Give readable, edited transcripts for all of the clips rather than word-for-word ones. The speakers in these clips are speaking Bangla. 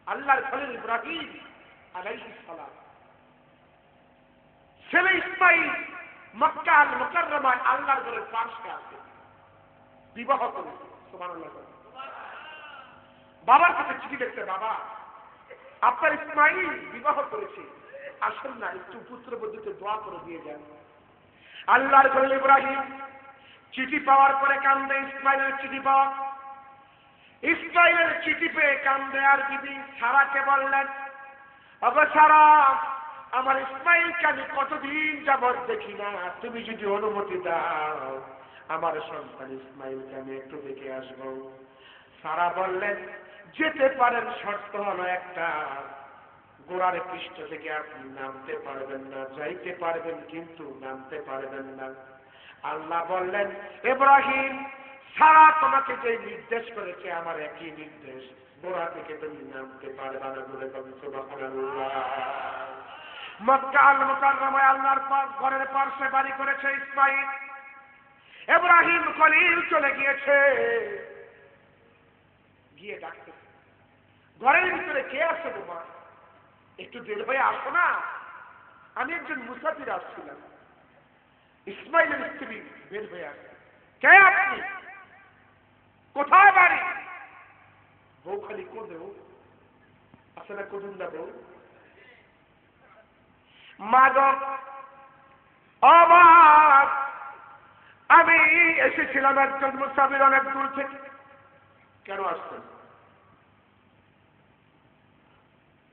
আল্লাহর খলিল ইব্রাহিম আলাইহিস সালাম ছেলে ইসমাইল মক্কা আল মুকাররমায় আল্লাহর ঘরের পাশে আছে, বিবাহ করেছে। সুবহানাল্লাহ। বাবার কাছে চিঠি লিখতে, বাবা আপনার ইসমাইল বিবাহ করেছে, আসেন না একটু পুত্রবধূকে দোয়া করে দিয়ে যান। আল্লাহর খলিল ইব্রাহিম চিঠি পাওয়ার পরে কান্দে। ইসমাইলের চিঠি পাওয়া, ইসমাইলের চিঠি পেয়ে কান্দে। আর বিবি সারাকে বললেন, আবার সারা আমার ইসমাইলকে আমি কতদিন যাবত দেখি না, তুমি যদি অনুমতি দাও আমার সন্তান ইসমাইলকে আমি একটু দেখে আসবো। সারা বললেন, যেতে পারেন, শর্ত হলো একটা, গোড়ার পৃষ্ঠ থেকে আপনি নামতে পারবেন না, যাইতে পারবেন কিন্তু নামতে পারবেন না। আল্লাহ বললেন, ইব্রাহিম সারা তোমাকে যে নির্দেশ করেছে আমার একই নির্দেশ, গোড়া থেকে তুমি নামতে পারবে না। বলে সুবহানাল্লাহ। মক্কা আল মুকাররমায় আল্লাহর ঘরের পাশে বাড়ি করেছে ইসমাইল। ইব্রাহিম খলিল চলে গিয়েছে, গিয়ে ডাকতে, ঘরের ভিতরে কে আছে তোমা, একটু বের হয়ে আসো না, আমি একজন মুসাফির আসছিলাম। ইসমাইলের স্ত্রী বের হয়ে আসছে, কে আপনি, কোথায় বাড়ি? বউ খালি কোদেও আসলে কোদিন না বউ, মা গো অবাক, আমি এসেছিলাম একজন মুসাফির অনেক দূর থেকে। কেন আসছেন?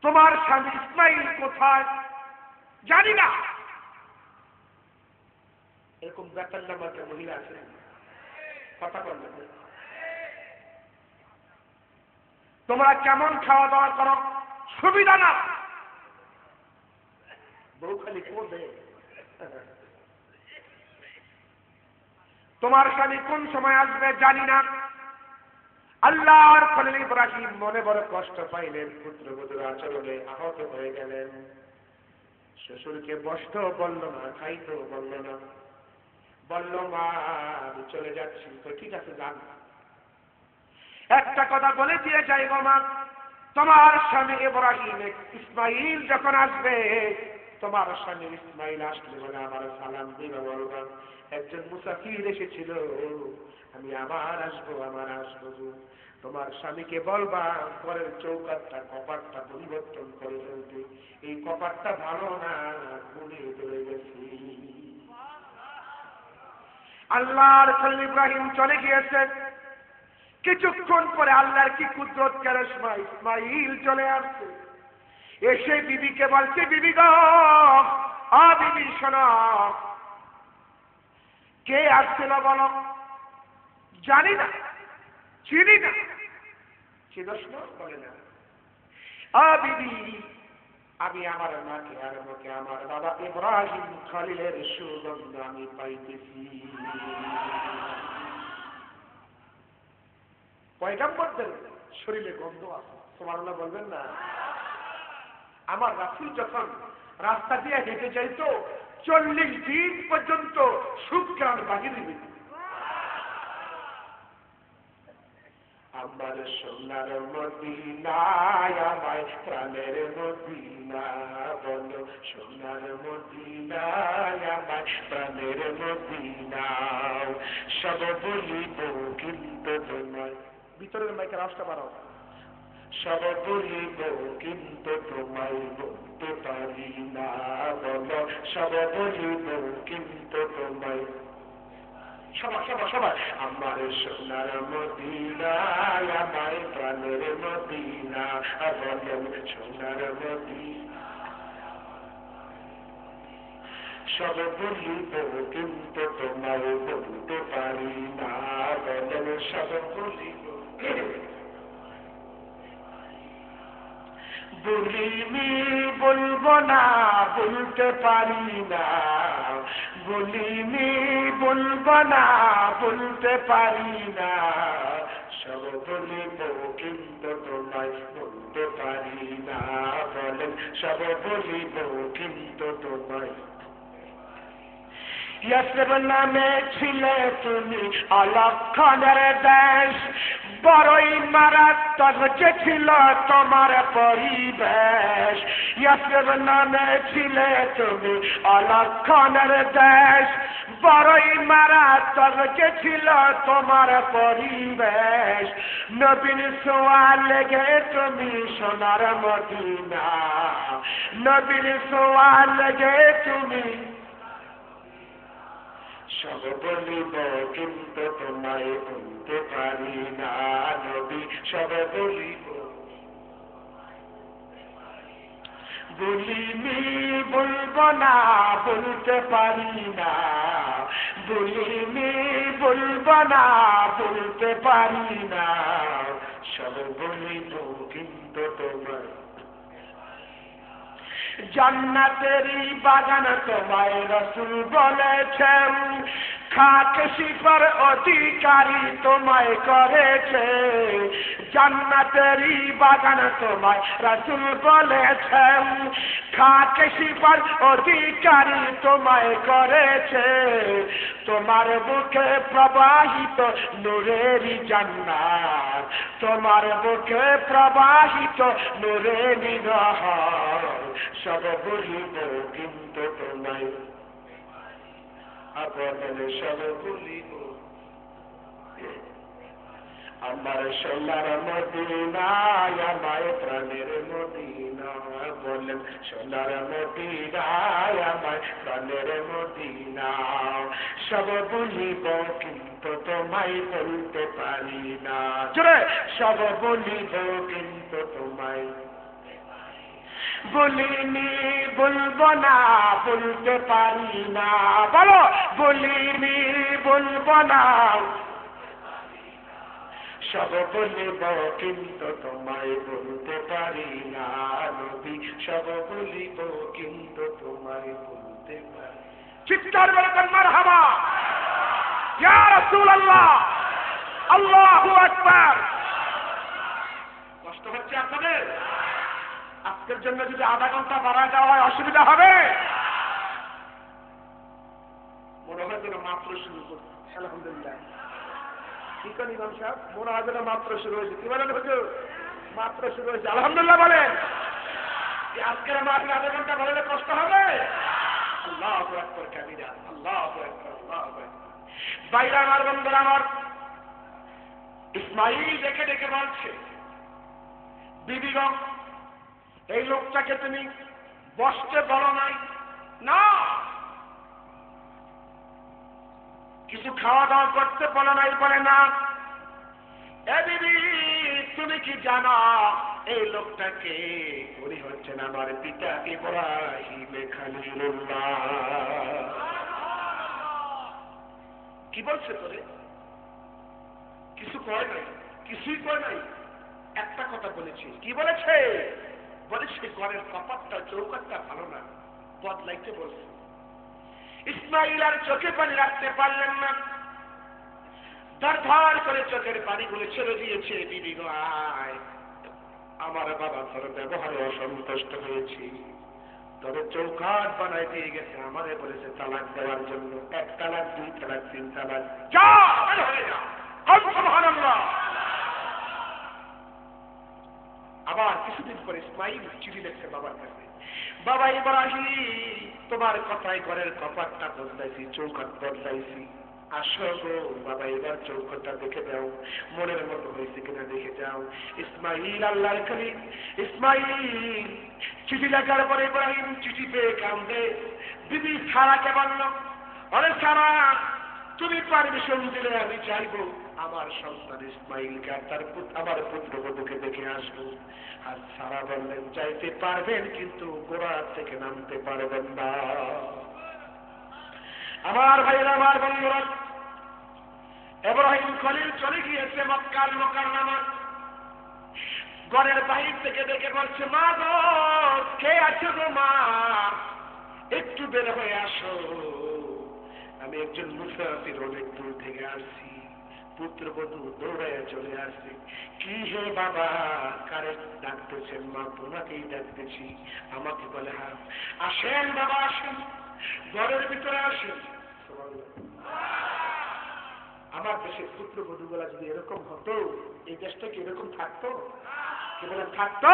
তোমার স্বামী ইসমাইল কোথায়? জানি না। এরকম বেতন নামাকে মহিলা আছে, কথা বলবে। তোমরা কেমন খাওয়া দাওয়া করো, সুবিধা না। বউ খালি করবে, তোমার স্বামী কোন সময় আসবে জানি না। আল্লাহর খলিল ইব্রাহিম মনে বড় কষ্ট পাইলেন, পুত্রবধূর আচরণে আহত হয়ে গেলেন। শ্বশুরকে বসতেও বলল না, খাইতেও বলল না, বলল মা আমি চলে যাচ্ছি। তো ঠিক আছে যান, একটা কথা বলে দিয়ে যাই গো মা, তোমার স্বামী ইব্রাহিম ইসমাইল যখন আসবে, তোমার স্বামী ইসমাইল আসলে বলে আমার সালাম দিবে, বলবা একজন মুসাফির এসেছিল, আমি আবার আসবো, আমার আসবো। তোমার স্বামীকে বলবা ঘরের চৌকাটটা কপাটটা পরিবর্তন করে ফেলতে, এই কপাটটা ভালো না, গুণে চলে গেছি। আল্লাহর খলিল ইব্রাহিম চলে গিয়েছেন। কিছুক্ষণ পরে আল্লাহর কি কুদরত, কারিশমা, ইসমাইল চলে আসছে। এসে বিবিকে বলছে, বিবি গো, বিবি শোনো, কে আসছিল বলো? জানি না, চিনি না। চিনস না? বলে না। বিবি আমি আমার মাকে আর মাকে আমার বাবা ইব্রাহিম খলিলের সুগন্ধ আমি পাইতেছি। পয়গম্বরদের শরীরে গন্ধ আছে, সুবহানাল্লাহ বলবেন না? আমার রাসূল যখন রাস্তা দিয়ে হেঁটে যাইত 40 দিন পর্যন্ত সুঘ্রাণ বাহির হইত। আমার সোনার মদিনায় আমার প্রাণের মদিনা, বলো সোনার মদিনায় আমার প্রাণের মদিনা, সব বলিব কিন্তু তোমায়, ভিতরের মাইকের আওয়াজটা বাড়াও, সব বলিব কিন্তু তোমায় বলতে পারি না, বলো সব বলিব কিন্তু তোমায়, সবাই সবাই সবাই, আমার সোনার মদিনায় আমার প্রাণের মদিনা, বলেন সোনার মদিনা, সব বলিব কিন্তু তোমায় বলতে পারি না, বলেন সব বলিব, বলিনি বলবো না বলতে পারি না, বলিনি বলবো না বলতে পারি না, সব বলিব কিন্তু তোমায় বলতে পারি না, বলেন সব বলিব কিন্তু তোমায়। ইয়াসরিব নামে ছিলে তুমি অলক্ষণের দেশ, বড়ই মারাত্মক যে ছিল তোমার পরিবেশ, ইয়াসরিব নামে ছিলে তুমি অলক্ষণের দেশ। বড়ই মারাত্মক যে ছিল তোমার পরিবেশ, নবীর ছোঁয়া লেগে তুমি সোনার মদিনা, নবীর ছোঁয়া লেগে তুমি। সব বলিব কিন্তু তোমায় বলতে পারি না নবী, সব বলিব বলিনি বলবো না বলতে পারি না, বলিনি বলবো না বলতে পারি না, সব বলিব কিন্তু তোমায়। জান্নাতেরই বাগান তোমায় রাসূল বলেছেন, খাক শিফার অধিকারী তোমায় করেছে। জান্নাতেরই বাগান তোমায় রাসূল বলেছেন, খাক শিফার অধিকারী তোমায় করেছে। তোমার বুকে প্রবাহিত নূরেরই জান্নাত, তোমার বুকে প্রবাহিত নূরেরই নহর, সব বলিব কিন্তু তোমায় আপনাদের সব বলিব। আমার সোনার মদিনা, আমার প্রাণের মদিনা, বলেন সোনার মদিনা, আমার প্রাণের মদিনা, সব বলিব কিন্তু তোমায় বলতে পারি না। জোরে সব বলিব কিন্তু তোমায় বলিনি বলবো না বলতে পারি না, বলো বলিনি বলবো না, সব বলিব কিন্তু তোমায় বলতে পারি না নবী, সব বলিব কিন্তু তোমায় বলতে পারি। চিৎকার বলবেন মারহাবা, ইয়া রাসূলুল্লাহ, আল্লাহু আকবার। কষ্ট হচ্ছে আপনাদের? আজকের জন্য যদি আধা ঘন্টা বাড়া দেওয়া হয় অসুবিধা হবে? মনে হয় যেন মাত্র শুরু করছে। আলহামদুলিল্লাহ, ঠিক আছে ইমাম সাহেব, মনে হয় যেন মাত্র শুরু হয়েছে। কি বলেন হুজুর? মাত্র শুরু হয়েছে। আলহামদুলিল্লাহ বলেন। আজকের মাত্র আধা ঘন্টা বললে কষ্ট হবে? আল্লাহু আকবার কাবীরা, আল্লাহু আকবার, আল্লাহু আকবার। বাইরে আমার বন্ধুরা, আমার ইসমাঈল দেখে দেখে বলছে, বিবিগণ এই লোকটাকে তুমি বসতে বলো নাই না, কিছু খাওয়া দাওয়া করতে বলো নাই, বলে না। এ বিবি, তুমি কি জানো এই লোকটাকে? উনি হচ্ছেন আমার পিতা ইব্রাহিম খলিলুল্লাহ। কি বলছে তোরে? কিছু কয় নাই, কিছুই কয় নাই, একটা কথা বলেছি। কি বলেছে? বলেছে ঘরের কপাটটা চৌকাটটা ভালো না, বদলাইতে বলছে। ইসমাঈল আর চোখে পানি রাখতে পারলেন না, ধর করে চোখের পানিগুলো ছেড়ে দিয়েছে। বিবি গো আয়, আমার বাবা তোর ব্যবহারে অসন্তুষ্ট হয়েছি, তোর চৌকাট বানাই দিয়ে গেছে, আমারে বলেছে তালাক দেওয়ার জন্য। 1 তালাক, 2 তালাক, 3 তালাক, যা বের হয়ে যা। সুবহানাল্লাহ। আবার কিছুদিন পরে ইসমাঈল চিঠি লিখছে বাবার কাছে, বাবা ইব্রাহিম, তোমার কথায় ঘরের কপাটটা বদলাইছি, চৌকাট বদলাইছি, আসো গো বাবা, এবার চৌকাটটা দেখে দাও, মনের মতো হয়েছে কিনা দেখে যাও। ইসমাঈল আল্লাহর খলিল ইসমাঈল চিঠি লেখার পরে ইব্রাহিম চিঠি পেয়ে কান্দে। বিবি সারাকে বলল, আরে সারা, তুমি পারমিশন দিলে আমি চাইবো আমার সন্তান ইসমাঈলকে আর তার আমার পুত্রবধূকে দেখে আসবো। আর সারা বললেন, চাইতে পারবেন কিন্তু গোড়া থেকে নামতে পারবেন না। আমার ভাইরা, আমার বন্ধুরা, ইব্রাহিম খলিল চলে গিয়েছে মক্কার মুকাররমা। ঘরের বাহির থেকে দেখে বলছে, মা গো, কে আছো গো মা, একটু বের হয়ে আসো, আমি একজন মুসাফির, অনেক দূর থেকে আসছি। পুত্রবধূ দৌড়াইয়া চলে আসছে। কি হে বাবা, কারে ডাকতেছেন? মা, তোমাকেই ডাকতেছি। আমাকে বলে, হ্যাঁ। আসেন বাবা, আসেন, ঘরের ভিতরে আসেন। আমার দেশের পুত্রবধূগুলা যদি এরকম হতো, এই দেশটা কি এরকম থাকতো? কি বলে থাকতো?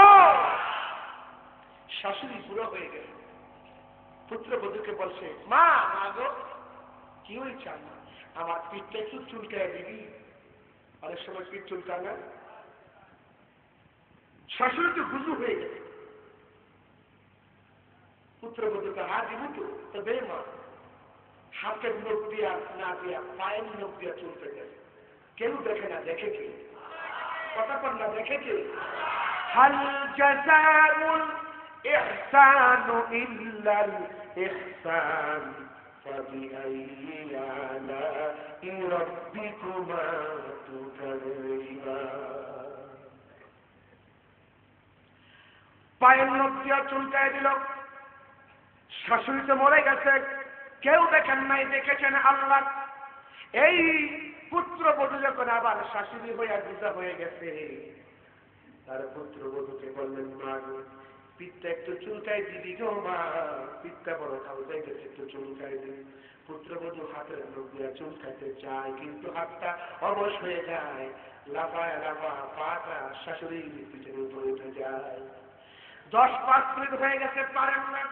শাশুড়ি বুড়ো হয়ে গেল, পুত্রবধূকে বলছে, মা মা গো, কি হয়েছে আমার? আমার পিঠটা একটু চুলকায় দিবি। অনেক সময় পিঠ চুলকায় না। শাশুড়ি তো গুজু হয়ে গেছে, পুত্রবধূকে হাত দিব তো দে মা। হাতের নখ দিয়া না দিয়া পায়ের নখ দিয়া চলতে গেছে। কেউ দেখে না, দেখে কে? কথা বল না, দেখে কে? হাল জাযাউল ইহসানু ইল্লাল ইহসান ফাবিআইয়ি আলা'i রাব্বিকুমা তুকাযিবান। পায়ের নখ দিয়া চুলকায় দিল। শাশুড়ি তো মরে গেছে, কেউ দেখেন নাই, দেখেছেন আল্লাহ। এই পুত্রবধূ যখন আবার শাশুড়ি হইয়া গুজা হয়ে গেছে, তার পুত্রবধূকে বললেন, মা গো, পিঠটা একটু চুলকাই দিবি গো মা, পিঠটা বড় খাওয়াই গেছে, একটু চুলকাই দিবি। পুত্রবধূ হাতের নখ দিয়া চুলকাইতে চায়, কিন্তু হাতটা অবশ হয়ে যায়। লাফায় লাফা পাটা শাশুড়ির পিঠের উপরে উঠে যায়। 10-5 মিনিট হয়ে গেছে, পারেন না।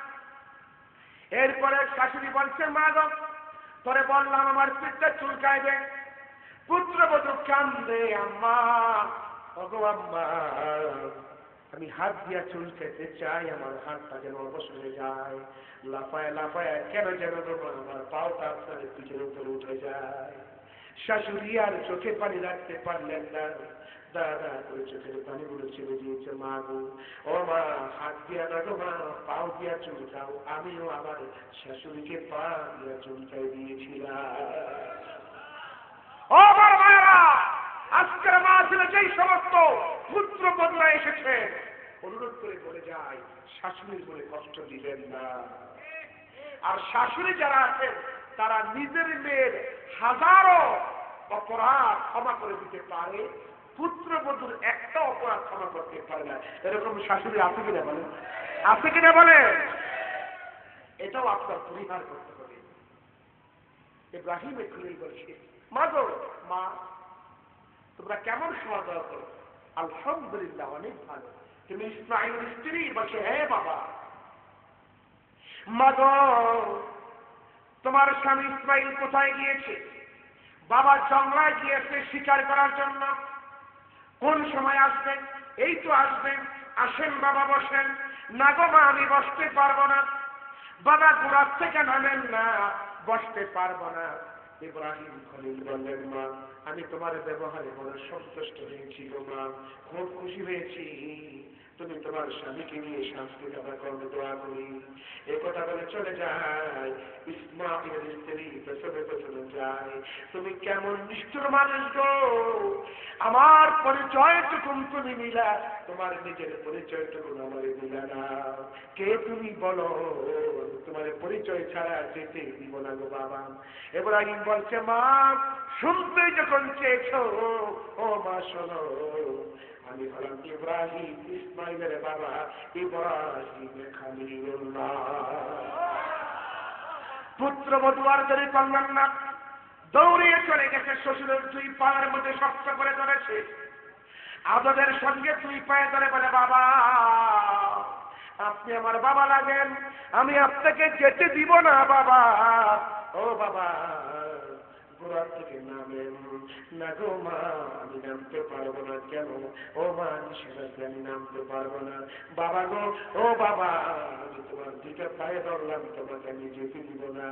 এরপরে শাশুড়ি বলছে, মা গো, পরে বললাম আমার পিঠটা চুলকায় দে। পুত্রবধূ কান্দে, আম্মা, ওগো আম্মা, আমি হাত দিয়া চুলকাইতে চাই, আমার হাতটা যেন অবশ হয়ে যায়। লাফায় লাফায় কেন যেন আমার পাওটা আপনার পিঠের উপরে উঠে যায়। শাশুড়ি আর চোখে পানি রাখতে পারলেন না, দাদা করে চোখের পানিগুলো ছেড়ে দিয়েছে। মা গো, ও মা, হাত দিয়া না গো মা, পাও দিয়া চুলকাও। আমিও আমার শাশুড়িকে পা দিয়া চুলকাই দিয়েছিলাম। ও আমার মায়েরা, আজকের মাহফিলে যেই সমস্ত পুত্রবধূরা এসেছে, অনুরোধ করে বলে যায়, শাশুড়ির বলে কষ্ট দিবেন না। আর শাশুড়ি যারা আছেন, তারা নিজের মেয়ের হাজারো অপরাধ ক্ষমা করে দিতে পারে, পুত্রবধূর একটা অপরাধ ক্ষমা করতে পারে না। এরকম শাশুড়ি আছে কিনা বলেন? আছে কিনা বলেন? এটাও আপনার পরিহার করতে হবে। ইব্রাহিম খলিল বলছে, মা গো, মা, তোমরা কেমন খাওয়া দাওয়া করো? আলহামদুলিল্লাহ, অনেক ভালো। তুমি ইসমাঈলের স্ত্রী? বলছে, হ্যাঁ বাবা। মা গো, তোমার স্বামী ইসমাঈল কোথায় গিয়েছে? বাবা জঙ্গলায় গিয়েছে শিকার করার জন্য। কোন সময় আসবেন? এই তো আসবেন। আসেন বাবা, বসেন। না গো মা, আমি বসতে পারবো না। বাবা ঘোড়ার থেকে নামেন না, বসতে পারবো না। ইব্রাহিম খলিল বললেন, মা, আমি তোমার ব্যবহারে বড় সন্তুষ্ট হয়েছি গো মা, খুব খুশি হয়েছি। তুমি তোমার স্বামীকে নিয়ে শান্তি দাবা করবে, দোয়া করি। এ কথা বলে চলে যায়। ইসমাঈলের স্ত্রী পেছনে পেছনে যায়। তুমি কেমন নিষ্ঠুর মানুষ গো, আমার পরিচয়টুকুন তুমি নিলা, তোমার নিজের পরিচয়টুকুন আমার দিলা না। কে তুমি বলো? তোমার পরিচয় ছাড়া যেতে দিব না গো বাবা। ইব্রাহিম বলছে, মা, শুনতে যখন চেয়েছ, ও মা শোনো, আমি হলাম ইব্রাহিম, ইসমাঈলের বাবা, ইব্রাহিম খলিলুল্লাহ। পুত্রবধূ আর দেরি করলেন না, দৌড়িয়ে চলে গেছে। শ্বশুরের 2 পায়ের মধ্যে শক্ত করে ধরেছে, আদরের সঙ্গে 2 পায়ে ধরে বলে, বাবা, আপনি আমার বাবা লাগেন, আমি আপনাকে যেতে দিব না বাবা। ও বাবা, ঘোড়া থেকে নামেন না গো মা, আমি নামতে পারবো না। কেন? ও মা, নিষেধাজ্ঞা, আমি নামতে পারবো না। বাবা গো, ও বাবা, আমি তোমার 2টা পায়ে ধরলাম, তোমাকে আমি যেতে দিব না।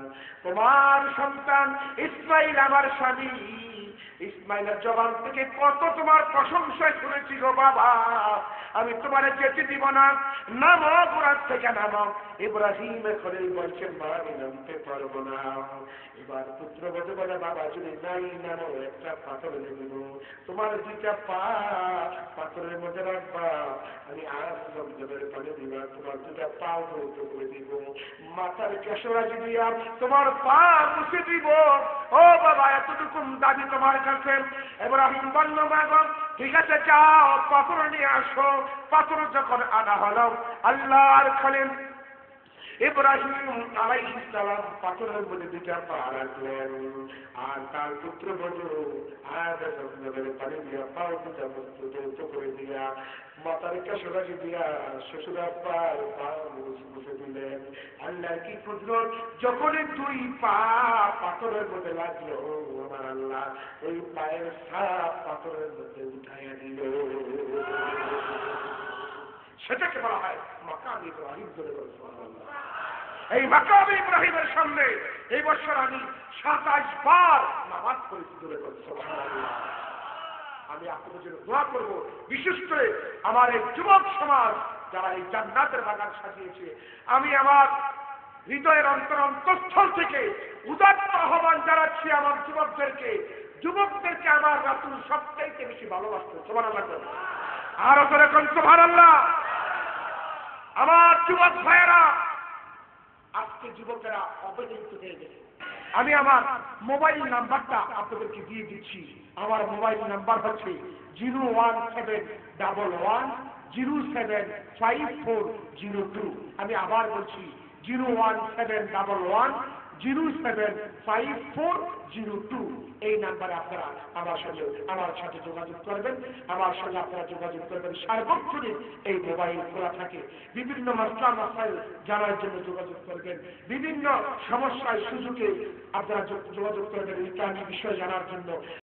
তোমার সন্তান ইসমাঈল আমার স্বামী, ইসমাঈলের জবান থেকে কত তোমার প্রশংসা শুনেছি গো বাবা, আমি তোমার যেতে দিব না। নামো, ঘোড়ার থেকে নামো। ইব্রাহিম খলিল বলছেন, মা, আমি নামতে পারবো না। এবার পুত্রবধূ বলে, বাবা, যদি নাই নামো, একটা পাথর দেব, তোমার 2টা পা পাথরের মধ্যে রাখবা, আমি আর জমজমের পানি দিবা, তোমার 2টা পা ধৌত করে দিব, মাথার কেশরাজি দিয়া তোমার পা মুছে দিব। ও বাবা, এতটুকু দাবি তোমার কাছে? ইব্রাহিম বলল, মা গো, ঠিক আছে, যাও, পাথর নিয়ে আসো। পাথর যখন আনা হলো, আল্লাহর খলিল ইব্রাহিম আলাইহিস সালাম পাথরের মধ্যে দুইটা পা রাখলেন, আর তার পুত্রবধূ আয়েশা নবীর পানি দিয়া পাও দুটা মুক্ত করে দিয়া মাথার কাছে দিয়া শ্বশুর আব্বার পা মুছে দিলেন। আল্লাহ কি কুদরত! যখনই দুই পা পাথরের মধ্যে লাগলো, আমার আল্লাহ ওই পায়ের ছাপ পাথরের মধ্যে উঠাইয়া দিল। সেটাকে বলা হয় মাকাম ইব্রাহিম। এই মাকাম ইব্রাহিমের সামনে এই বছর আমি 27 বার নামাজ পড়েছি। আমি আপনাদের জন্য দোয়া করব, বিশেষ করে আমার এই যুবক সমাজ যারা এই জান্নাতের বাগান সাজিয়েছে, আমি আমার হৃদয়ের অন্তরস্থল থেকে উদাত্ত আহ্বান জানাচ্ছি আমার যুবকদেরকে আমার রাসূল সবচাইতে বেশি ভালোবাসতেন। সুবহানাল্লাহ। আরো করে কোন সুবহানাল্লাহ। আমার যুবক ভাইয়েরা, আজকে যুবকেরা অবহেলিত হয়ে গেছে। আমি আমার মোবাইল নাম্বারটা আপনাদেরকে দিয়ে দিচ্ছি। আমার মোবাইল নাম্বার হচ্ছে 01711075402। আমি আবার বলছি 01711075402। এই নাম্বারে আপনারা আমার সাথে যোগাযোগ করবেন। আমার সঙ্গে আপনারা যোগাযোগ করবেন। সার্বক্ষণিক এই মোবাইল খোলা থাকে। বিভিন্ন মাসাইল জানার জন্য যোগাযোগ করবেন। বিভিন্ন সমস্যায় সুযোগে আপনারা যোগাযোগ করবেন ইসলামী বিষয় জানার জন্য।